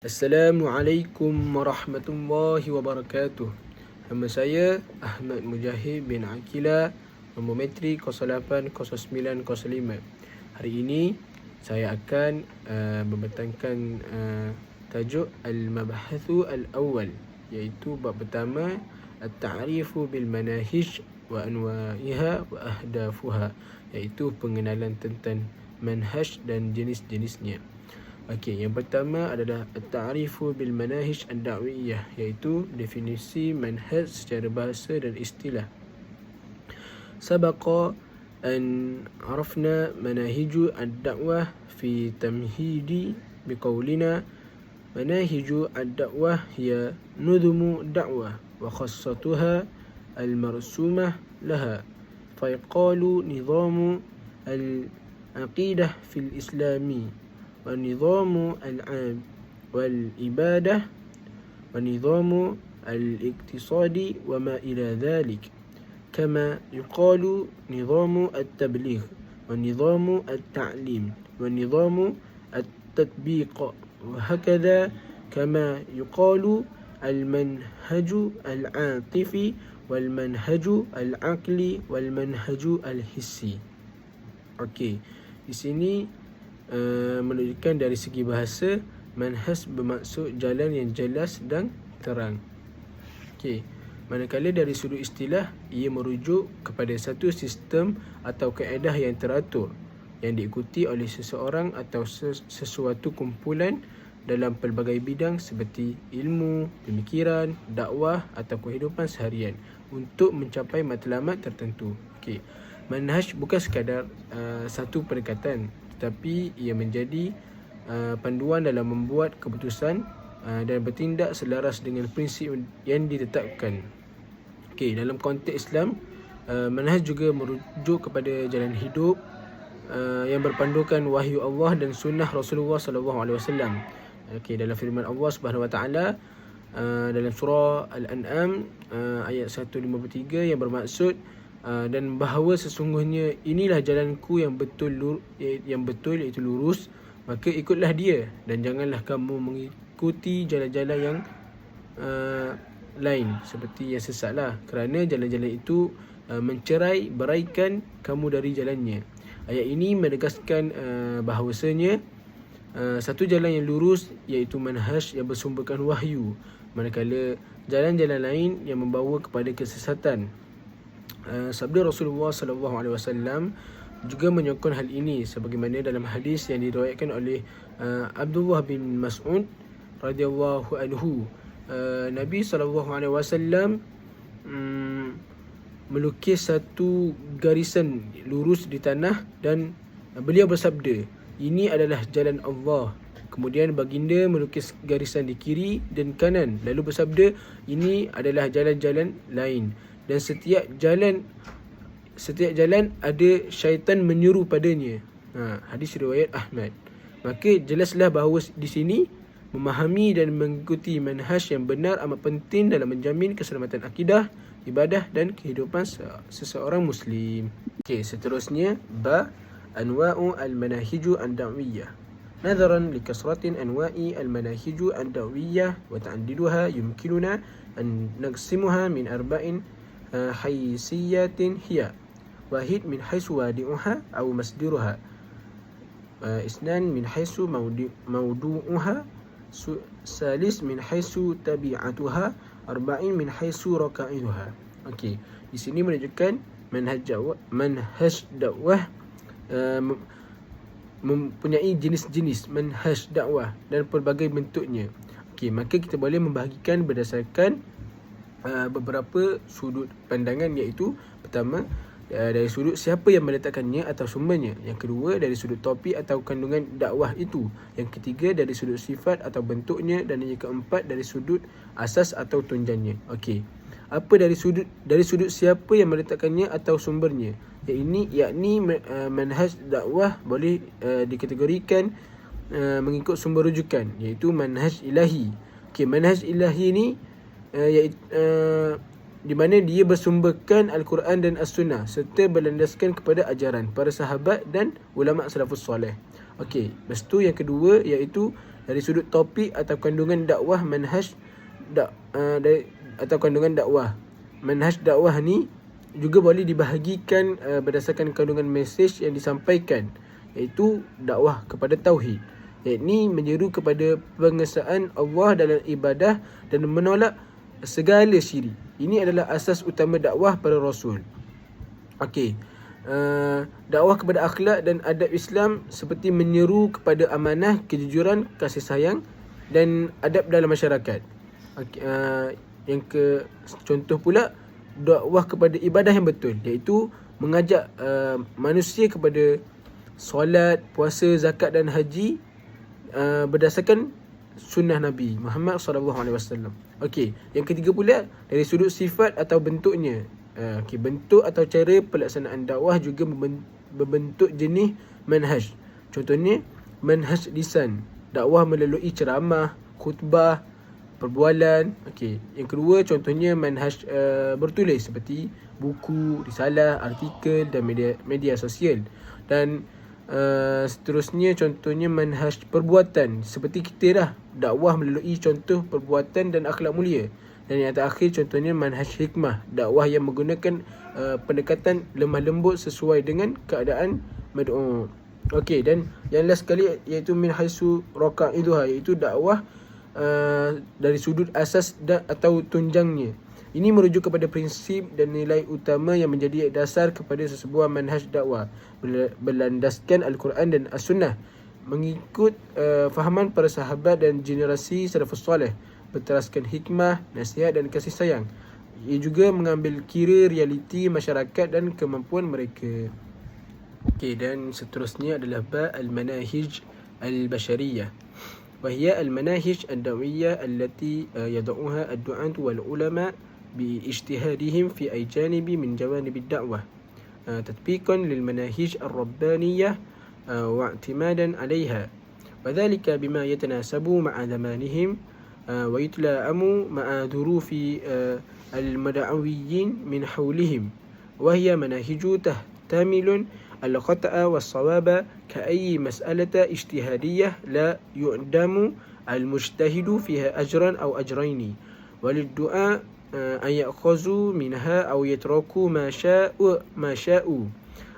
Assalamualaikum warahmatullahi wabarakatuh. Nama saya Ahmad Mujahid bin Aqila, nombor metrik 080905. Hari ini saya akan membentangkan tajuk Al-Mabahathu Al-Awwal, iaitu bab pertama At-Ta'rifu bil Manahij wa Anwa'iha wa Ahdafuha, iaitu pengenalan tentang manhaj dan jenis-jenisnya. Okey, yang pertama adalah At-Ta'rifu bil Manahij Ad-Da'wiyah, iaitu definisi manhaj secara bahasa dan istilah. Sabaqa an arafna manahiju ad-da'wah fi tamhidi biqaulina manahiju ad-da'wah hiya nudhumu da'wah wa khassatuha al-marsumah laha fayaqalu nidhamu al-aqidah fil islami ونظام العام والإبادة ونظام الاقتصاد وما إلى ذلك، كما يقال نظام التبليغ ونظام التعليم ونظام التطبيق، وهكذا كما يقال المنهج العاطفي والمنهج العقلي والمنهج الحسي. Okey, di sini menunjukkan dari segi bahasa, manhaj bermaksud jalan yang jelas dan terang. Okey, manakala dari sudut istilah, ia merujuk kepada satu sistem atau kaedah yang teratur yang diikuti oleh seseorang atau sesuatu kumpulan dalam pelbagai bidang seperti ilmu, pemikiran, dakwah atau kehidupan seharian untuk mencapai matlamat tertentu. Okey, manhaj bukan sekadar satu pendekatan, tetapi ia menjadi panduan dalam membuat keputusan dan bertindak selaras dengan prinsip yang ditetapkan. Okey, dalam konteks Islam, manhaj juga merujuk kepada jalan hidup yang berpandukan wahyu Allah dan sunnah Rasulullah SAW. Okey, dalam firman Allah Subhanahu Wa Taala dalam surah Al-An'am ayat 153 yang bermaksud dan bahawa sesungguhnya inilah jalanku yang betul iaitu lurus, maka ikutlah dia dan janganlah kamu mengikuti jalan-jalan yang lain seperti yang sesatlah, kerana jalan-jalan itu mencerai beraikan kamu dari jalannya. Ayat ini menegaskan bahawasanya satu jalan yang lurus iaitu manhaj yang bersumberkan wahyu, manakala jalan-jalan lain yang membawa kepada kesesatan. Sabda Rasulullah SAW juga menyokong hal ini, sebagaimana dalam hadis yang diriwayatkan oleh Abdullah bin Mas'ud radhiyallahu anhu. Nabi SAW melukis satu garisan lurus di tanah dan beliau bersabda, "Ini adalah jalan Allah." Kemudian baginda melukis garisan di kiri dan kanan, lalu bersabda, "Ini adalah jalan-jalan lain." Dan setiap jalan ada syaitan menyuruh padanya. Hadis riwayat Ahmad. Maka jelaslah bahawa di sini memahami dan mengikuti manhaj yang benar amat penting dalam menjamin keselamatan akidah, ibadah dan kehidupan seseorang Muslim. Okey, seterusnya anwa'u al-manahiju ad-da'wiyah. Nadharan likasratin anwa'i al-manahiju ad-da'wiyah wa ta'addiduha yumkinuna an naqsimuha min arba'in haysiyatin hiya wahid min haisu wadi'uha aw masdiruha, isnan min haisu mawdu'uha, salis min haisu tabi'atuha, arba'in min haisu raka'iduha. Okey, di sini menunjukkan manhaj dakwah mempunyai jenis-jenis manhaj dakwah dan pelbagai bentuknya. Okey, maka kita boleh membahagikan berdasarkan beberapa sudut pandangan, iaitu pertama dari sudut siapa yang meletakkannya atau sumbernya, yang kedua dari sudut topik atau kandungan dakwah itu, yang ketiga dari sudut sifat atau bentuknya, dan yang keempat dari sudut asas atau tunjannya. Okey, apa dari sudut siapa yang meletakkannya atau sumbernya, yakni manhaj dakwah boleh dikategorikan mengikut sumber rujukan, iaitu manhaj ilahi. Okey, manhaj ilahi ni di mana dia bersumberkan Al-Quran dan As-Sunnah serta berlandaskan kepada ajaran para sahabat dan ulama salafus soleh. Okey, lepas tu yang kedua iaitu Dari sudut topik atau kandungan dakwah manhaj atau kandungan dakwah. Manhaj dakwah ni juga boleh dibahagikan berdasarkan kandungan mesej yang disampaikan, iaitu dakwah kepada tauhid, yakni menyeru kepada pengesaan Allah dalam ibadah dan menolak segala syirik. Ini adalah asas utama dakwah para rasul. Okey. Dakwah kepada akhlak dan adab Islam seperti menyeru kepada amanah, kejujuran, kasih sayang dan adab dalam masyarakat. Contoh pula dakwah kepada ibadah yang betul, iaitu mengajak manusia kepada solat, puasa, zakat dan haji berdasarkan sunnah Nabi Muhammad SAW. Okey, yang ketiga pula dari sudut sifat atau bentuknya. Bentuk atau cara pelaksanaan dakwah juga membentuk jenis manhaj. Contohnya manhaj lisan, dakwah melalui ceramah, khutbah, perbualan. Yang kedua contohnya manhaj bertulis seperti buku, risalah, artikel dan media sosial. Dan seterusnya contohnya manhaj perbuatan, seperti kita dah dakwah melalui contoh perbuatan dan akhlak mulia. Dan yang terakhir contohnya manhaj hikmah, dakwah yang menggunakan pendekatan lemah lembut sesuai dengan keadaan mad'u. Dan yang last sekali iaitu min haisu raqaiduha, iaitu dakwah dari sudut asas atau tunjangnya. Ini merujuk kepada prinsip dan nilai utama yang menjadi dasar kepada sesebuah manhaj dakwah, berlandaskan Al-Quran dan As-Sunnah, mengikut fahaman para sahabat dan generasi salafus soleh, berteraskan hikmah, nasihat dan kasih sayang. Ia juga mengambil kira realiti masyarakat dan kemampuan mereka. Dan seterusnya adalah al-manahij al-bashariyah. وهي المناهج الدعوية التي يضعها الدعاة والعلماء باجتهادهم في أي جانب من جوانب الدعوة تطبيقا للمناهج الربانية واعتمادا عليها، وذلك بما يتناسب مع زمانهم ويتلائم مع ظروف المدعوين من حولهم، وهي مناهج تحتمل الخطأ والصواب كأي مسألة اجتهادية لا يعدم المجتهد فيها أجرا أو أجرين، وللدعاء أن يأخذوا منها أو يتركوا ما شاءوا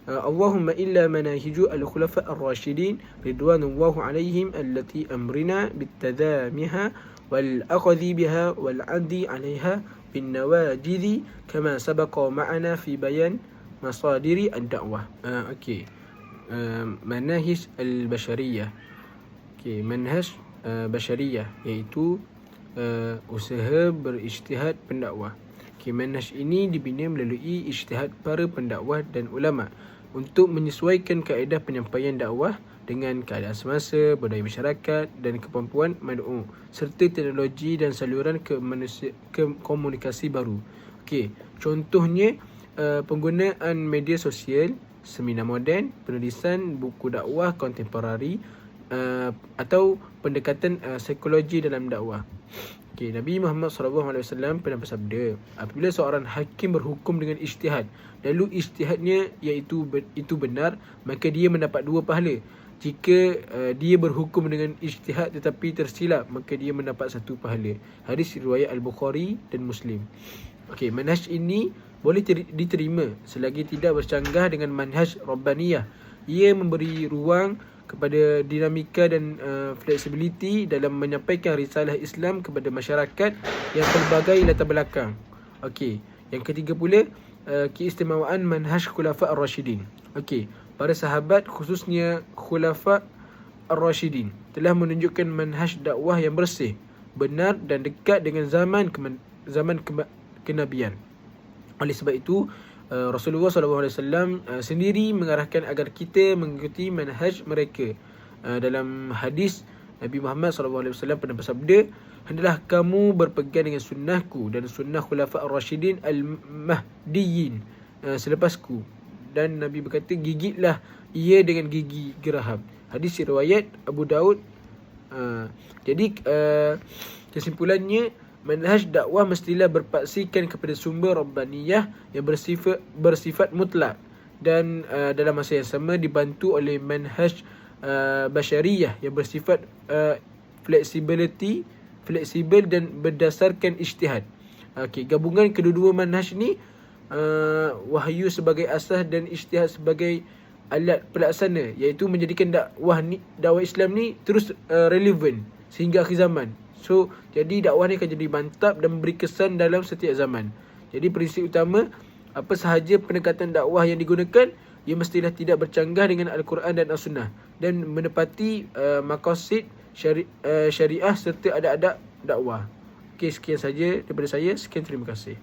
اللهم إلا مناهج الخلفاء الراشدين رضوان الله عليهم التي أمرنا بالتذامها والأخذ بها والعد عليها بالنواجذ كما سبق معنا في بيان مصادر الدعوة. مناهج البشرية. منهج بشرية iaitu usaha berijtihad pendakwah. Manhaj ini dibina melalui ijtihad para pendakwah dan ulama untuk menyesuaikan kaedah penyampaian dakwah dengan keadaan semasa, budaya masyarakat dan kemampuan mad'u, serta teknologi dan saluran komunikasi baru. Contohnya penggunaan media sosial, seminar moden, penulisan buku dakwah kontemporari atau pendekatan psikologi dalam dakwah. Nabi Muhammad SAW pernah bersabda, apabila seorang hakim berhukum dengan ijtihad, lalu ijtihadnya itu benar, maka dia mendapat 2 pahala. Jika dia berhukum dengan ijtihad tetapi tersilap, maka dia mendapat 1 pahala. Hadis riwayat Al-Bukhari dan Muslim. Manhaj ini boleh diterima selagi tidak bercanggah dengan manhaj Rabbaniyah. Ia memberi ruang kepada dinamika dan fleksibiliti dalam menyampaikan risalah Islam kepada masyarakat yang pelbagai latar belakang. Yang ketiga pula, keistimewaan manhaj Khulafa' Ar-Rashidin. Para sahabat khususnya Khulafa' Ar-Rashidin telah menunjukkan manhaj dakwah yang bersih, benar dan dekat dengan zaman kenabian. Oleh sebab itu Rasulullah SAW sendiri mengarahkan agar kita mengikuti manhaj mereka. Dalam hadis, Nabi Muhammad SAW pernah bersabda, hendaklah kamu berpegang dengan sunnahku dan sunnah Khulafa' Ar-Rashidin Al-Mahdiyyin selepasku. Dan Nabi berkata, gigitlah ia dengan gigi geraham. Hadis riwayat Abu Daud. Jadi kesimpulannya, manhaj dakwah mestilah berpaksikan kepada sumber Rabbaniyah yang bersifat mutlak dan dalam masa yang sama dibantu oleh manhaj Bashariyah yang bersifat fleksibel dan berdasarkan ijtihad. Okey, gabungan kedua-dua manhaj ni, wahyu sebagai asas dan ijtihad sebagai alat pelaksana, iaitu menjadikan dakwah Islam ni terus relevan sehingga akhir zaman. So, jadi dakwah ni akan jadi mantap dan memberi kesan dalam setiap zaman. Jadi prinsip utama, apa sahaja pendekatan dakwah yang digunakan, ia mestilah tidak bercanggah dengan Al-Quran dan As-Sunnah dan menepati maqasid syariah serta adab-adab dakwah. Okey, sekian saja daripada saya. Sekian, terima kasih.